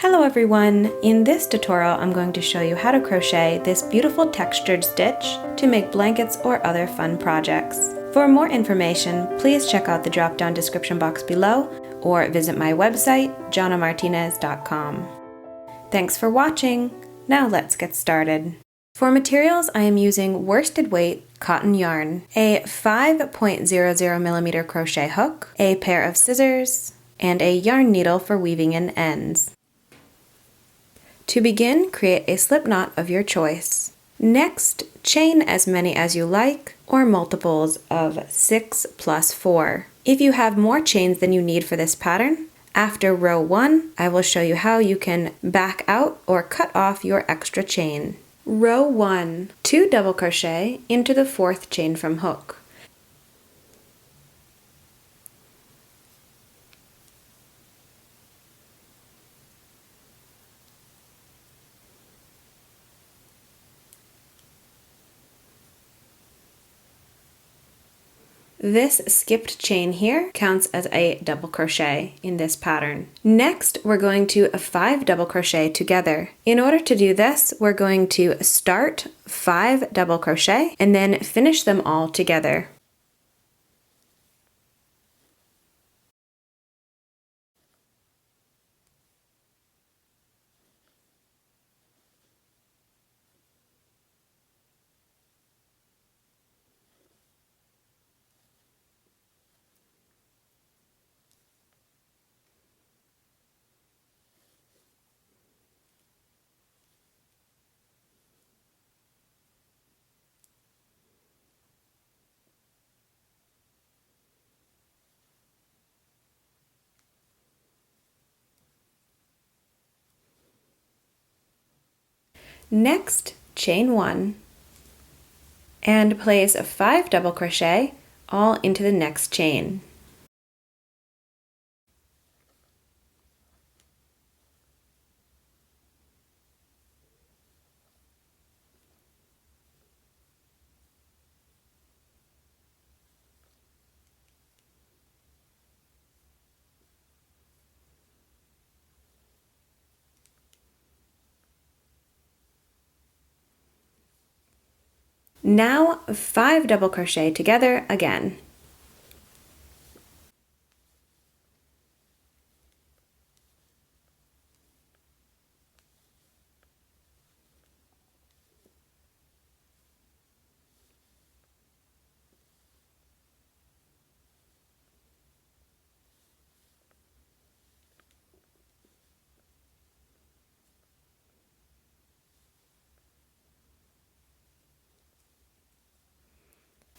Hello everyone! In this tutorial I'm going to show you how to crochet this beautiful textured stitch to make blankets or other fun projects. For more information, please check out the drop-down description box below or visit my website, jonnamartinez.com. Thanks for watching! Now let's get started. For materials, I am using worsted weight cotton yarn, a 5.00mm crochet hook, a pair of scissors, and a yarn needle for weaving in ends. To begin, create a slip knot of your choice. Next, chain as many as you like, or multiples of 6 plus 4. If you have more chains than you need for this pattern, after row 1, I will show you how you can back out or cut off your extra chain. Row 1, 2 double crochet into the 4th chain from hook. This skipped chain here counts as a double crochet in this pattern. Next, we're going to 5 double crochet together. In order to do this, we're going to start 5 double crochet and then finish them all together. Next, chain 1 and place 5 double crochet all into the next chain. Now 5 double crochet together again.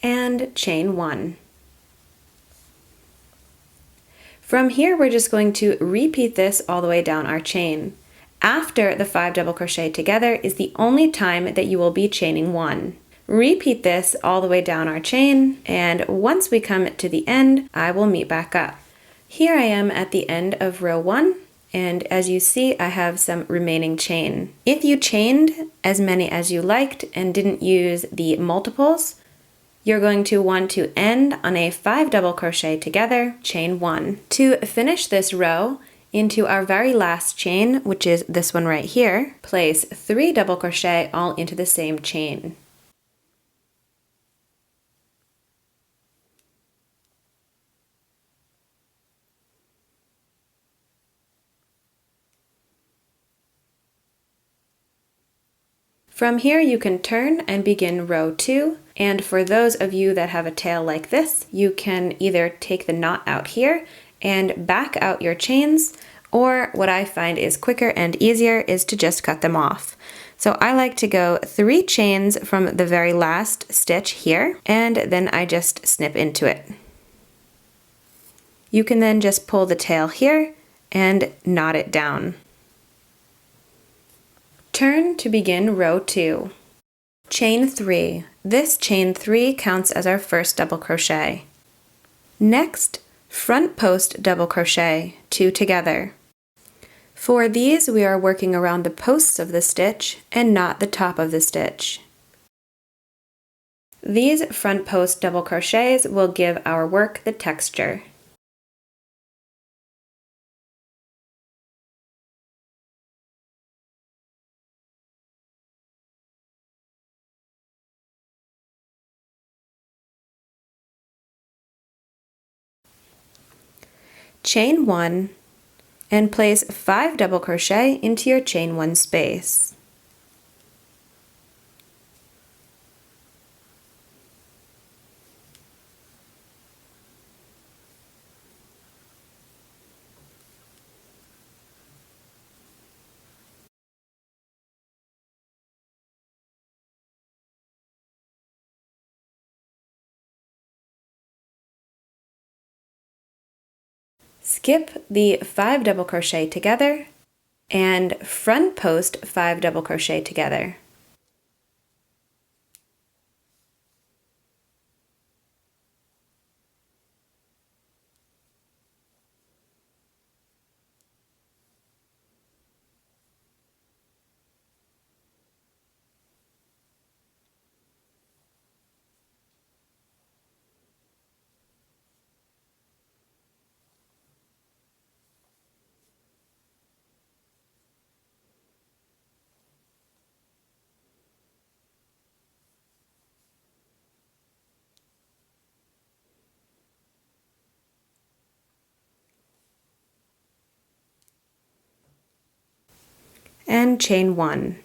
And chain 1. From here, we're just going to repeat this all the way down our chain. After the 5 double crochet together is the only time that you will be chaining 1. Repeat this all the way down our chain, and once we come to the end, I will meet back up. Here I am at the end of row 1, and as you see, I have some remaining chain. If you chained as many as you liked and didn't use the multiples, you're going to want to end on a 5 double crochet together, chain 1. To finish this row, into our very last chain, which is this one right here, place 3 double crochet all into the same chain. From here you can turn and begin row 2, and for those of you that have a tail like this, you can either take the knot out here and back out your chains, or what I find is quicker and easier is to just cut them off. So I like to go 3 chains from the very last stitch here, and then I just snip into it. You can then just pull the tail here and knot it down. Turn to begin row 2. Chain 3. This chain 3 counts as our first double crochet. Next, front post double crochet, 2 together. For these, we are working around the posts of the stitch and not the top of the stitch. These front post double crochets will give our work the texture. chain 1, and place 5 double crochet into your chain 1 space. Skip the 5 double crochet together and front post 5 double crochet together. And chain 1.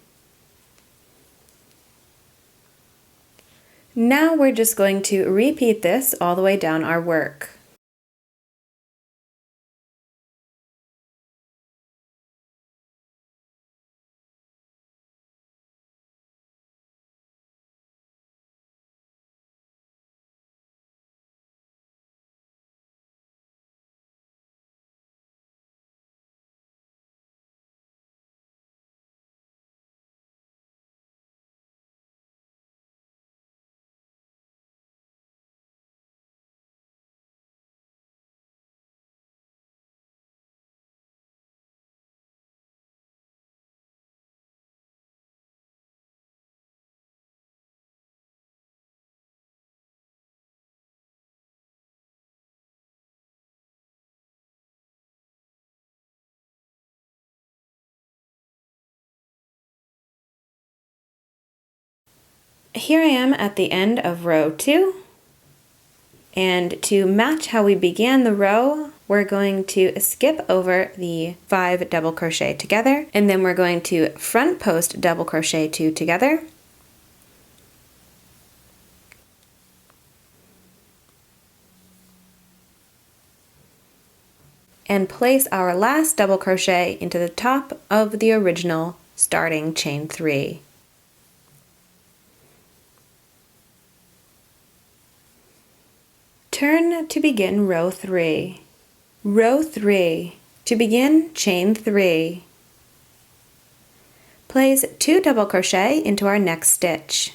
Now we're just going to repeat this all the way down our work. Here I am at the end of row 2, and to match how we began the row, we're going to skip over the 5 double crochet together, and then we're going to front post double crochet 2 together, and place our last double crochet into the top of the original starting chain 3. Turn to begin row 3. Row 3. To begin, chain 3. Place 2 double crochet into our next stitch.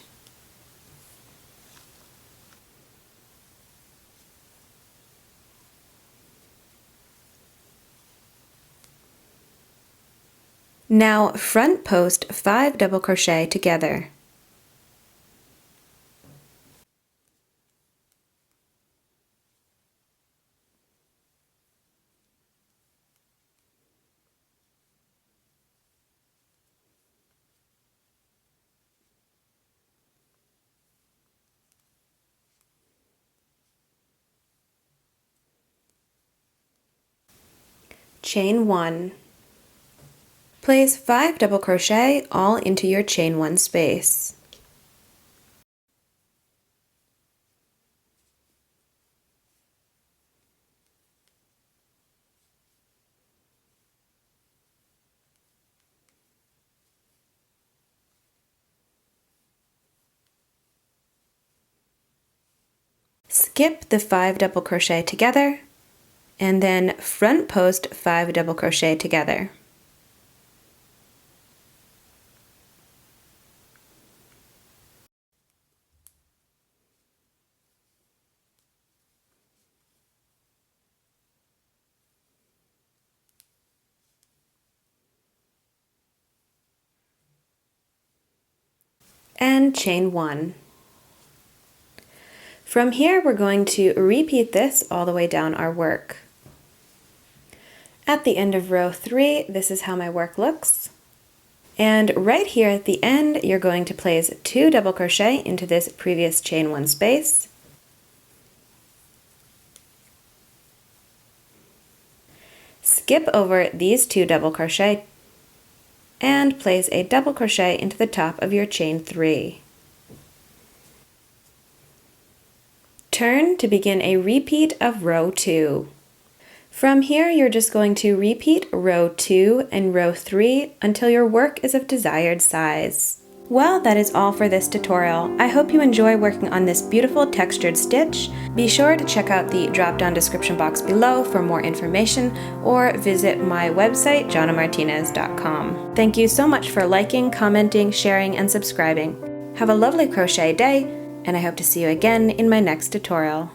Now front post 5 double crochet together. Chain 1. Place 5 double crochet all into your chain 1 space. Skip the 5 double crochet together, and then front post 5 double crochet together. And chain 1. From here, we're going to repeat this all the way down our work. At the end of row 3, this is how my work looks. And right here at the end, you're going to place 2 double crochet into this previous chain 1 space. Skip over these 2 double crochet and place a double crochet into the top of your chain 3. Turn to begin a repeat of row 2. From here, you're just going to repeat row 2 and row 3 until your work is of desired size. Well, that is all for this tutorial. I hope you enjoy working on this beautiful textured stitch. Be sure to check out the drop-down description box below for more information or visit my website, jonnamartinez.com. Thank you so much for liking, commenting, sharing, and subscribing. Have a lovely crochet day, and I hope to see you again in my next tutorial.